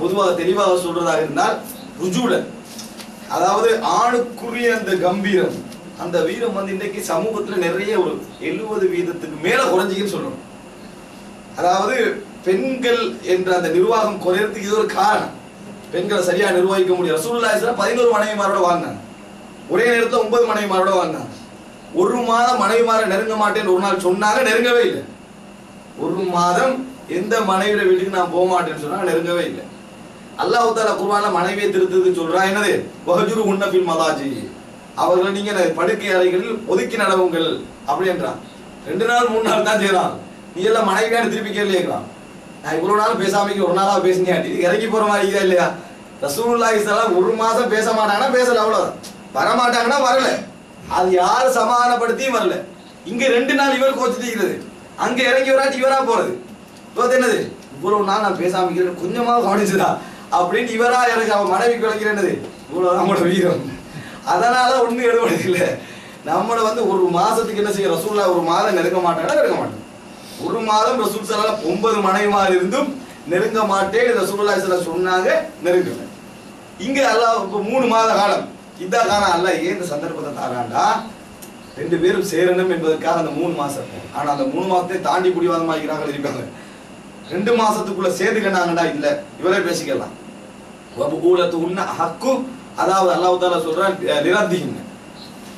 பொதுவாக தெளிவாக சொல்றதாக இருந்தால் ருஜூலன், அதாவது ஆணுக்குரிய அந்த கம்பீரம், அந்த வீரம் வந்து இன்னைக்கு சமூகத்துல நிறைய ஒரு 70% மேல குறைஞ்சின்னு சொல்லணும். அதாவது பெண்கள் என்ற அந்த நிர்வாகம் குறையறதுக்கு இது ஒரு காரணம். பெண்களை சரியா நிர்வகிக்க முடியும். ரசூலுல்லாஹி ஸல்லல்லாஹு அலைஹி வஸல்லம் 11 மனைவிமாரோட வாழ்ந்தாங்க. ஒரே நேரத்தில் 9 மனைவிமாரோட வாழ்ந்தாங்க. ஒரு மாதம் மனைவிமாரை நெருங்க மாட்டேன்னு ஒரு நாள் சொன்னாங்க, நெருங்கவே இல்லை. ஒரு மாதம் எந்த மனைவியோட வீட்டுக்கு நான் போக மாட்டேன்னு சொன்னா நெருங்கவே இல்லை. அல்லாஹ் தஆலா குர்ஆன்ல மனைவியை திருத்துறதுக்கு சொல்றான். என்னது? வஹஜுருஹுன்ன ஃபில் மதாஜி, அவர்களை நீங்க படுக்கை அறைகளில் ஒதுக்கி நடவுங்கள் அப்படின்றான். 2 நாள் 3 நாள் தான் செய்யறான். நீ எல்லாம் மனைவியான திருப்பி கேள்விக்கிறான். நான் இவ்வளவு நாள் பேசாம ஒரு நாளா பேசுங்க, இறங்கி போற மாதிரி இதா இல்லையா? ரசூலுல்லாஹி ஸல்லல்லாஹு அலைஹி வஸல்லம் ஒரு மாசம் பேச மாட்டாங்கன்னா பேசல, அவ்வளவுதான். வரமாட்டாங்கன்னா வரல. அது யாரும் சமாதானப்படுத்தியும் வரல. இங்க 2 நாள் இவர் கோச்சிட்டிருக்கிறது, அங்க இறங்கி வராட்டி இவரா போறது. என்னது இவ்வளவு நாள் நான் பேசாம இருக்கிறேன், கொஞ்சமா கவனிச்சுதா அப்படின்னு இவரா எனக்கு அவன் மனைவிக்கு விளக்கிறேன்னது இவ்வளவு நம்மளோட வீரம். அதனால ஒண்ணு எடுபடுது இல்லை. நம்மளை வந்து ஒரு மாசத்துக்கு என்ன செய்ய, ரசூலுல்லாஹ் ஒரு மாதம் நெருங்க மாட்டாங்கன்னா நெருங்க மாட்டேன். ஒரு மாதம் ரசூல் ஸல்லல்லாஹு அலைஹி வஸல்லம் 9 மனைவிமார் இருந்தும் நெருங்க மாட்டேன் ரசூலுல்லாஹி ஸல்லல்லாஹு அலைஹி வஸல்லம் சொன்னாங்க, நெருங்கல. இங்க அல்லாஹ் இப்ப 3 மாத காலம் இதா காலம் அல்லாஹ் ஏன் இந்த சந்தர்ப்பத்தை தாராண்டா, 2 பேரும் சேரணும் என்பதற்காக அந்த 3 மாசம். ஆனா அந்த 3 மாசத்தை தாண்டி பிடிவாதமாக்கிறாங்க இருக்காங்க. 2 மாசத்துக்குள்ள சேர்ந்துக்கிட்டாங்கடா, இல்ல இவரே பேசிக்கலாம். அதாவது அல்லாஹ் தஆலா சொல்றான் லிரத்திஹின்,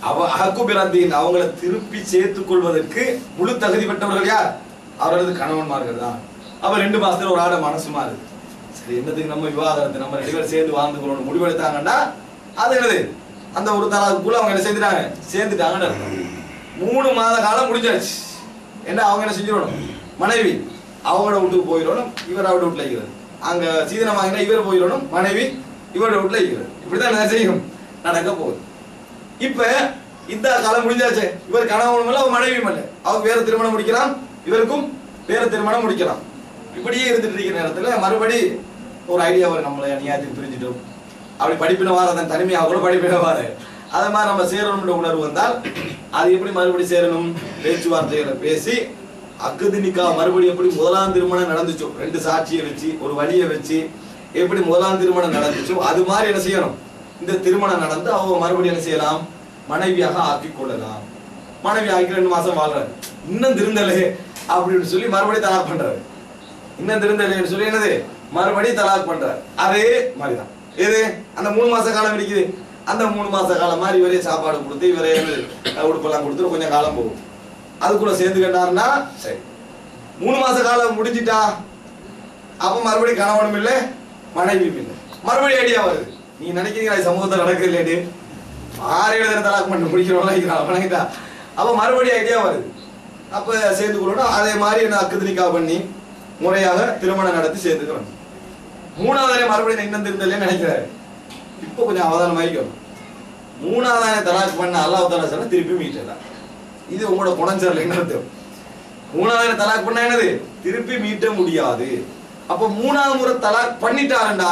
அஹக்கு பிரத்திஹின், அவங்களை திருப்பி சேர்த்துக் கொள்வதற்கு முழு தகுதி பெற்றவர்கள் யார்? அவரது கணவன்மார்கள் தான். அப்ப 2 மாசத்துல ஒரு ஆட மனசு மாறுது. சரி, என்னதுக்கு நம்ம விவாகரத்து, நம்ம 2 பேரும் சேர்ந்து வாழ்ந்து கொள்ளணும் முடிவெடுத்தாங்கன்னா அது என்னது, அந்த ஒரு தலாக்குள்ள அவங்க என்ன செஞ்சுட்டாங்க, சேர்ந்துட்டாங்கன்னு அர்த்தம். 3 மாத காலம் முடிஞ்சாச்சு. என்ன அவங்க என்ன செஞ்சிடணும், மனைவி அவங்களோட வீட்டுக்கு போயிடணும், இவர் அவரோட வீட்டுல இருக்கிறது. அங்க சீதனம் வாங்கினா இவர் போயிடணும், மனைவி இவரோட வீட்டுல இருக்கிறது. இப்படிதான் என்ன செய்யும், நடக்க போகுது. இப்ப இந்த காலம் முடிஞ்சாச்சு. இவர் கணவனும் இல்லை, அவர் மனைவியும் இல்லை. அவங்க வேற திருமணம் முடிக்கலாம், இவருக்கும் வேற திருமணம் முடிக்கலாம். இப்படியே இருந்துட்டு இருக்கிற நேரத்துல மறுபடி ஒரு ஐடியா வரும், நம்மளை அநியாயத்துக்கு பிரிஞ்சுட்டோம், அப்படி படிப்பினவாறு அதன் தனிமையாக கூட படிப்பினவாறு அதை மாதிரி நம்ம சேரணும்ன்ற உணர்வு வந்தால் அது எப்படி மறுபடி சேரணும், பேச்சுவார்த்தைகளை பேசி அக்குது நிக்கா மறுபடி எப்படி முதலாம் திருமணம் நடந்துச்சோ, 2 சாட்சியை வச்சு ஒரு வழியை வச்சு எப்படி முதலாம் திருமணம் நடந்துச்சோ அது மாதிரி என்ன செய்யணும், இந்த திருமணம் நடந்து அவங்க மறுபடியும் என்ன செய்யலாம், மனைவியாக ஆக்கி கொள்ளலாம். மனைவி ஆக்கி 2 மாசம் வாழ்றாரு, இன்னும் திருந்தலே அப்படின்னு சொல்லி மறுபடியும் தலாக் பண்றாரு. இன்னும் திருந்தலேன்னு சொல்லி என்னது மறுபடியும் தலாக் பண்றாரு. அதே மாதிரிதான் எது அந்த 3 மாச காலம் இருக்குது. அந்த 3 மாச காலம் மாதிரி இவரே சாப்பாடு கொடுத்து இவரே உடுப்பெல்லாம் கொடுத்துட்டு கொஞ்சம் காலம் போகும். அதுக்குள்ள சேர்ந்துக்கிட்டாருன்னா சரி. 3 மாச காலம் முடிஞ்சிட்டா அப்ப மறுபடியும் கணவனும் இல்லை மனைவியும் இல்லை. மறுபடியும் ஐடியா வருது, நீ நினைக்கிறீங்க சமூகத்தில் நடக்குது இல்லையா, 6-7 தலாக் பண்ணி முடிக்கிறோம்னா அப்ப மறுபடியும் ஐடியா வருது. அப்ப சேர்ந்து கொள்ளணும். அதே மாதிரி என்ன அக்குது நிக்கா பண்ணி முறையாக திருமணம் நடத்தி சேர்த்துக்கிறோம். 3வது மறுபடியும் இன்னும் திருந்தலே நினைக்கிறாரு. இப்ப கொஞ்சம் அவதானம் ஆகிக்கும். 3வது தலாக் பண்ண அல்லாஹ் தஆலா சொன்னா திருப்பி மீட்டலாம். இது உங்களோட குணஞ்சல் என்ன அர்த்தம், 3வது தலாக் பண்ண என்னது திருப்பி மீட்ட முடியாது. அப்ப 3வது முறை தலாக் பண்ணிட்டாருண்டா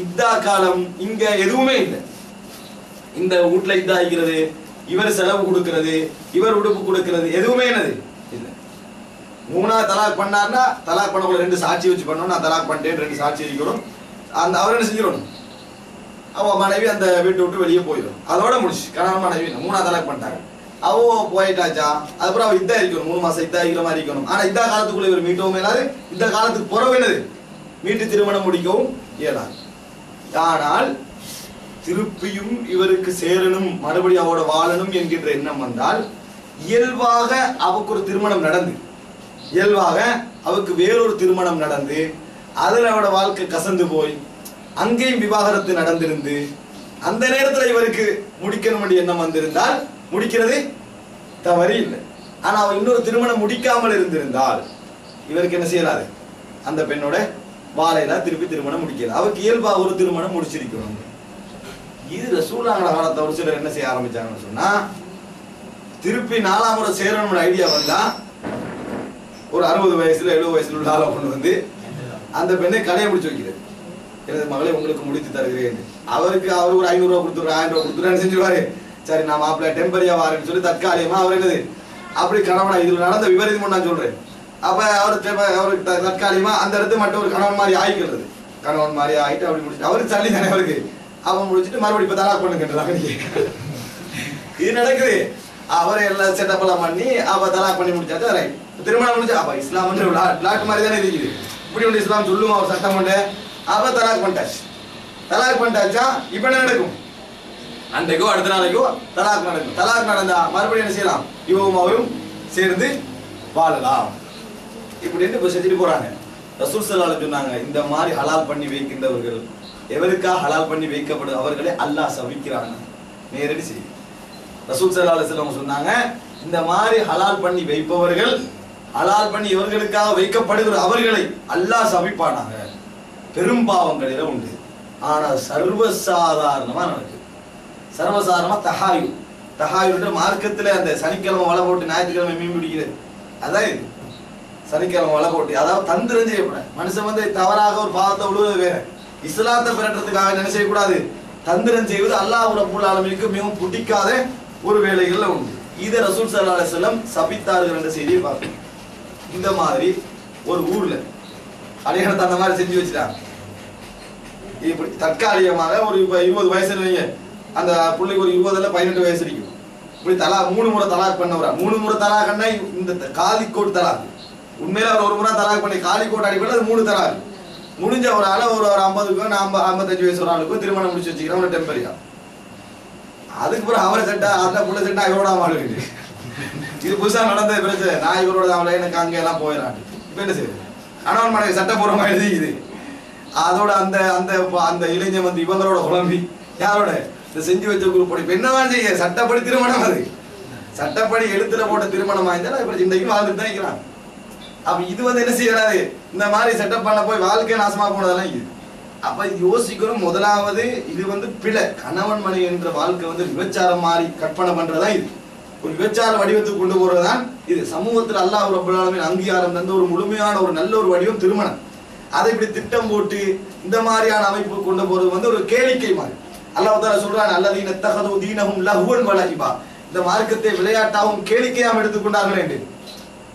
இத்தா காலம் இங்க எதுவுமே இல்லை. இந்த வீட்டுல இத்தா ஆகிறது, இவர் செலவு கொடுக்கிறது, இவர் உடுப்பு கொடுக்கிறது, எதுவுமே என்னது இல்லை. 3வது தலாக் பண்ணாருன்னா தலாக் பண்ணக்குள்ள 2 சாட்சி வச்சு பண்ணணும். நான் தலாக் பண்ணிட்டேன் 2 சாட்சி இருக்கணும். அந்த அவர் என்ன செஞ்சிடணும், அவ மனைவி அந்த வீட்டை விட்டு வெளியே போயிடும். அதோட முடிச்சு கணவன் மனைவி 3வது தலாக் பண்ணிட்டாங்க, அவ போயிட்டாச்சா. அதுக்கப்புறம் அவ இதா இருக்கணும், 3 மாசம் இதா இருக்கிற மாதிரி இருக்கணும். ஆனா இந்த காலத்துக்குள்ள இவர் மீட்டவும் இயலாது, இந்த காலத்துக்கு புறவு என்னது மீட்டு திருமணம் முடிக்கவும் இயலாது. ஆனால் திருப்பியும் இவருக்கு சேரணும், மறுபடியும் அவரோட வாழணும் என்கின்ற எண்ணம் வந்தால் இயல்பாக அவருக்கு ஒரு திருமணம் நடந்து, இயல்பாக அவருக்கு வேறொரு திருமணம் நடந்து அதுல அவரோட வாழ்க்கை கசந்து போய் அங்கேயும் விவாகரத்து நடந்திருந்து அந்த நேரத்தில் இவருக்கு முடிக்கணும் என்ற எண்ணம் வந்திருந்தால் முடிக்கிறது தவறு இல்லை. ஆனா அவர் இன்னொரு திருமணம் முடிக்காமல் இருந்திருந்தால் இவருக்கு என்ன செய்யறாரு, அந்த பெண்ணோட வாழையில திருப்பி திருமணம் முடிக்கிறது. அவருக்கு இயல்பா ஒரு திருமணம் முடிச்சிருக்கணும். இது ரசூலுல்லாஹ் காலத்துல ஒரு சிலர் என்ன செய்ய ஆரம்பிச்சாங்கன்னு சொன்னா, திருப்பி 4ஆம் முறை சேரணும்னு ஐடியா வந்தா ஒரு 60 வயசுல 70 வயசுல உள்ள ஆளை கொண்டு வந்து அந்த பெண்ணை கடையை முடிச்சு வைக்கிறது. எனது மகளை உங்களுக்கு முடித்து தருகிறேன். அவருக்கு ஒரு 500 ரூபா கொடுத்துரு, 1000 ரூபா கொடுத்துருன்னு செஞ்சுருவாரு. சரி நான் மாப்பிள்ள டெம்பரியா வாருன்னு சொல்லி தற்காலிகமா அவர் என்னது அப்படி கணவனா, இதுல நடந்த விபரீதம் நான் சொல்றேன். அப்ப அவருக்கு தற்காலிகமா அந்த இடத்து மட்டும் ஒரு கணவன் மாதிரி ஆயிக்கிறது. கணவன் மாதிரி ஆகிட்டு அப்படி முடிச்சுட்டு அவருக்கு தள்ளி தானே அவருக்கு அவன் முடிச்சுட்டு மறுபடியும் இப்போ தலாக் பண்ணுங்கன்றாங்க. இது நடக்குது. அவரை எல்லாம் செட்டப் எல்லாம் பண்ணி அவ தலாக் பண்ணி முடிச்சாச்சு. ரைட், திருமணம் முடிச்சா அப்ப இஸ்லாம் வந்து பிளாட் மாதிரி தானே இருக்குது. இப்படி ஒன்று இஸ்லாம் சொல்லுவோம் அவர் சட்டம் பண்ண. அவ தலாக் பண்ணிட்டாச்சு. தலாக் பண்ணிட்டாச்சா இப்ப என்ன நடக்கும்? அன்றைக்கோ அடுத்த நாளைக்கோ தலாக் நடக்கும். தலாக் நடந்தா மறுபடியும் என்ன செய்யலாம்? இவரும் அவரும் சேர்ந்து வாழலாம். இப்படின்னு இப்ப செஞ்சுட்டு போறாங்க. ரசூல் ஸல்லல்லாஹு அலைஹி வஸல்லம் சொன்னாங்க, இந்த மாதிரி ஹலால் பண்ணி வைக்கின்றவர்கள் எவருக்கா ஹலால் பண்ணி வைக்கப்படும் அவர்களே அல்லாஹ் சபிக்கிறாங்க. நேரடி செய்தி. ரசூல் ஸல்லல்லாஹு அலைஹி வஸல்லம் சொன்னாங்க, இந்த மாதிரி ஹலால் பண்ணி வைப்பவர்கள், ஹலால் பண்ணி இவர்களுக்காக வைக்கப்படுகிற அவர்களை அல்லாஹ் சபிப்பானாங்க. பெரும் பாவங்களில உண்டு. ஆனா சர்வசாதாரணமா நடக்குது. சர்வசாதாரணமா தஹாயுன்ற மார்க்கத்துல அந்த சனிக்கிழமை வலை போட்டு ஞாயிற்றுக்கிழமை மீன் பிடிக்கிறது அதான் இது. சனிக்கிழமை வலை போட்டு, அதாவது தந்திரம் செய்யப்பட மனுஷன் வந்து தவறாக ஒரு பாவத்தை விழுவது வேற. இஸ்லாத்தை பிறற்றதுக்காக என்ன செய்யக்கூடாது? தந்திரம் செய்வது அல்லாஹ் ரப்பல் ஆலமீனுக்கு மிகவும் பிடிக்காத ஒரு வேலைகள்ல உண்டு. இதை ரசூல் ஸல்லல்லாஹு அலைஹி வஸல்லம் சபித்தார்கள் என்ற செய்தியை பார்க்கணும். இந்த மாதிரி ஒரு ஊர்ல அடையாளத்தை அந்த மாதிரி செஞ்சு வச்சுட்டாங்க. இப்படி தற்காலிகமாக ஒரு 20 வயசுன்னு வைங்க, அந்த பிள்ளைக்கு ஒரு 20 இல்ல 18 வயசு இருக்கும். இப்படி 3 முறை தலாக் பண்ணவரா? 3 முறை தலாக்னா இந்த காலிக்கோட் தலாக். உண்மையில அவர் 1 முறை தலாக் பண்ணி காலிக்கோட் அடிப்படையில் அது 3 தலாக். முடிஞ்ச ஒரு ஆள ஒரு 50க்கும் 55 வயசு ஒரு ஆளுக்கும் திருமணம் முடிச்சு வச்சுக்கிறோம் ஒரு டெம்பரியா. அதுக்கு பிறகு அவரை செட்டா அந்த புள்ள செட்டா இவரோட வாழ்க்கை. இது புதுசா நடந்த பிரச்சனை. நான் இவரோட அவளை எனக்கு அங்க எல்லாம் போயிடலாம். இப்ப என்ன செய்யுது? கணவன் மனைவி சட்டப்பூர்வமா எழுதிக்குது. அதோட அந்த அந்த அந்த இளைஞன் வந்து இவங்களோட குழம்பி யாரோட இந்த செஞ்சு வச்ச குரூப் இப்ப என்னதான் செய்ய? சட்டப்படி திருமணம். அது சட்டப்படி எழுத்துல போட்ட திருமணம் ஆயிருந்தாலும் இப்ப இன்றைக்கும் வாழ்ந்துட்டு தான் இருக்கிறான். அப்ப இது வந்து என்ன செய்யறாரு? இந்த மாதிரி செட்டப் பண்ண போய் வாழ்க்கை நாசமா போனதெல்லாம் இது. அப்ப யோசிக்கிறோம். முதலாவது இது வந்து பிழை. கணவன் மனைவி என்ற வாழ்க்கை வந்து விபச்சாரம் மாதிரி கற்பனை பண்றதா இது. ஒரு விபச்சார வடிவத்துக்கு கொண்டு போறதுதான் இது. சமூகத்தில் அல்லாஹ் ரப்பல் ஆலமீன் அங்கீகாரம் தந்த ஒரு முழுமையான ஒரு நல்ல ஒரு வடிவம் திருமணம். அதை இப்படி திட்டம் போட்டு இந்த மாதிரியான அமைப்பு கொண்டு போறது வந்து ஒரு கேளிக்கை மாதிரி. அல்லாஹ் தஆலா சொல்றான், அல்லதீன தகது தீனஹும் லஹுவன் வலஹிபா. இந்த மார்க்கத்தை விளையாட்டாகவும் கேளிக்கையாகவும் எடுத்துக்கொண்டார்கள் என்று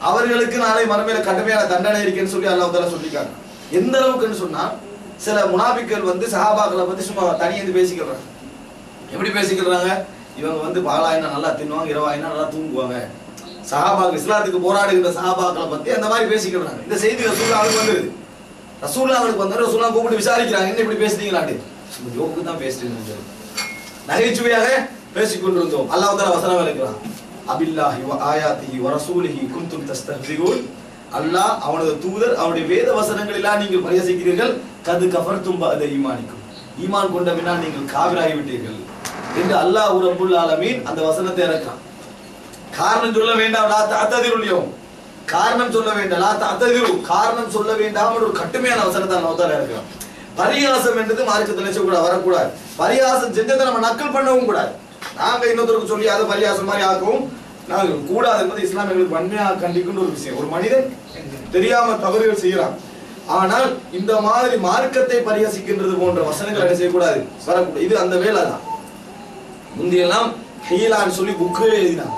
அவர்களுக்கு நாளை மறுமையில கடுமையான தண்டனை இருக்குன்னு சொல்லி அல்லாஹ் தஆலா சொல்லிக்காங்க. எந்த அளவுக்குன்னு சொன்னா, சில முனாபிக்கள் வந்து சஹாபாக்களை பத்தி சும்மா தனியந்து பேசிக்கிறாங்க. எப்படி பேசிக்கிறாங்க? இவங்க வந்து பாலாயினா நல்லா தின்னுவாங்க, இரவாயினா நல்லா தூங்குவாங்க. சஹாபாக்கள் இஸ்லாத்துக்கு போராடுகின்ற சஹாபாக்களை பத்தி அந்த மாதிரி பேசிக்கிறாங்க. இந்த செய்தி ரசூலுல்லாஹ்வுக்கு வந்துருது. ரசூலுல்லாஹ்வுக்கு வந்து ரசூலுல்லாஹ் கூப்பிட்டு விசாரிக்கிறாங்க, என்ன இப்படி பேசுறீங்களான்னு. யோக்கு தான் பேசுறீங்க, நகைச்சுவையாக பேசிக்கொண்டிருந்தோம். அல்லாஹ் தஆலா வசனம் இறக்குறான், அபில்லாஹி வ ஆயாத்திஹி வ ரசூலிஹி குன்தும் தஸ்தஹ்சிஊன். அல்லாஹ், அவனது தூதர், அவருடைய வேத வசனங்களெல்லாம் நீங்கள் பரிஹசிக்கிறீர்கள். கது கஃபர்தும் பஅத ஈமானிக்கும். ஈமான் கொண்ட பின்னால் நீங்கள் காபிராகி விட்டீர்கள் என்று அல்லாஹ் ரப்பல் ஆலமீன் அந்த வசனத்தை இறக்குறான். காரணம் சொல்ல வேண்டாம், லா தஅததிருல் யௌம். காரணம் சொல்ல வேண்டாம், லா தஅததிரு. காரணம் சொல்ல வேண்டாம் ஒரு கடுமையான வசனத்தை அல்லாஹ் தஆலா இறக்குறான். பரியாசம் என்றது மார்க்கத்தில் செய்யக்கூடாது, வரக்கூடாது. பரியாசம் செஞ்சதை நம்ம நக்கல் பண்ணவும் கூடாது. நாங்க இன்னொருத்தருக்கு சொல்லி அதை பரியாசம் மாதிரி ஆக்கவும் நாங்கள் கூடாது என்பது இஸ்லாம் எங்களுக்கு வன்மையாக கண்டிக்கின்ற ஒரு விஷயம். ஒரு மனிதன் தெரியாம தவறுகள் செய்யலாம், ஆனால் இந்த மாதிரி மார்க்கத்தை பரிஹசிக்கின்றது போன்ற வசனங்கள் என்ன செய்யக்கூடாது, வரக்கூடாது. இது அந்த வேலை தான். முந்தையெல்லாம் ஹீலான்னு சொல்லி புக்கு எழுதினாங்க.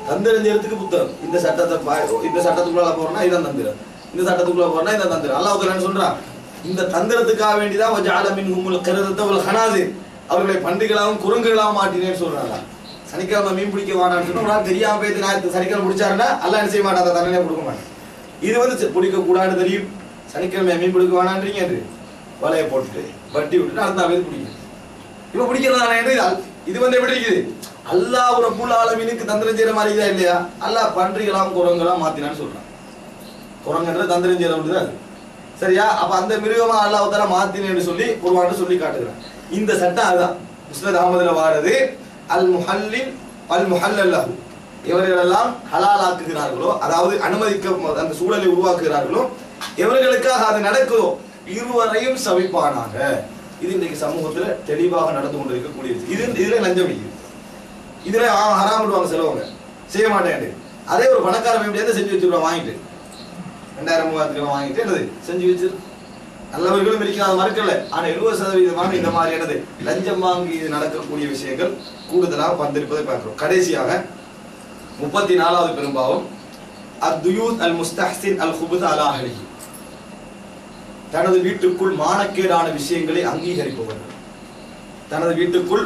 தந்திரஞ்செழுத்துக்கு புத்தகம். இந்த சட்டத்துக்குள்ள போறோம்னா இதான் தந்திரம், இந்த சட்டத்துக்குள்ள போறோம்னா இதான் தந்திரம். அல்லாஹ் தஆலா சொல்றான், இந்த தந்திரத்துக்காக வேண்டிதான் வஜஅல மின்ஹுமுல் கிரதத வல் ஹனாஸிர். அவர்களை பன்றிகளாகவும் குரங்குகளாகவும் மாட்டினேன்னு சொல்றாங்க. சனிக்கிழமை மீன் பிடிக்க வாடான்னு சொன்னா ஒரு நாள் தெரியாம போய் நான் சனிக்கிழமை பிடிச்சாருன்னா அல்லாஹ் என்ன செய்ய மாட்டான், தண்டனை கொடுக்க மாட்டேன். இது வந்து பிடிக்க கூடாதுன்னு தெரியும், சனிக்கிழமை மீன் பிடிக்க வேணான்றீங்க என்று வலையை போட்டுட்டு வட்டி விட்டுட்டு அடுத்த நாள் பிடிக்கும். இப்ப பிடிக்கிறதா? இது வந்து எப்படி இருக்குது? அல்லாஹ் ரப்பல் ஆலமீனுக்கு தந்திரம் செய்யற மாதிரி இதா இல்லையா? அல்லாஹ் பன்றிகளாம் குரங்கெல்லாம் மாத்தினான்னு சொல்றான். குரங்குன்ற தந்திரம் செய்யற முடியாது, சரியா? அப்ப அந்த மிருகமா அல்லாஹ் தஆலா மாத்தினேன்னு சொல்லி குர்ஆன்ல சொல்லி காட்டுகிறான். இந்த சட்டம் அதுதான் முஸ்னத் அஹ்மதுல வாரது. அல் முஹல்லில் அல் முஹல்லல் லஹு. எவர்களெல்லாம் ஹலால் ஆக்குகிறார்களோ, அதாவது அனுமதிக்க அந்த சூழலை உருவாக்குகிறார்களோ, எவர்களுக்காக அது நடக்குதோ இருவரையும் சபிப்பானாக. இது இன்னைக்கு சமூகத்துல தெளிவாக நடந்து கொண்டிருக்கக்கூடியது. இதுல லஞ்சம் இருக்குது, இதுல ஹராம் விடுவாங்க சிலவங்க, செய்ய மாட்டேன். அதே ஒரு பணக்காரன் எப்படி செஞ்சு வச்சிருவான், வாங்கிட்டு 2000-3000 வாங்கிட்டு என்னது செஞ்சு வச்சிரு. நல்லவர்களும் இருக்கிறாங்க, மறுக்கல. ஆனா 70% இந்த மாதிரி என்னது லஞ்சம் வாங்கி நடக்கக்கூடிய விஷயங்கள் கூடுதலாக வந்திருப்பதை பார்க்கிறோம். கடைசியாக 34வது பெரும்பாவம் அத்யுத் அல் முஸ்தஹ்சின் அல் குபுத் அலா அஹ்லிஹி. தனது வீட்டுக்குள் மானக்கேடான விஷயங்களை அங்கீகரிப்பவர்கள். தனது வீட்டுக்குள்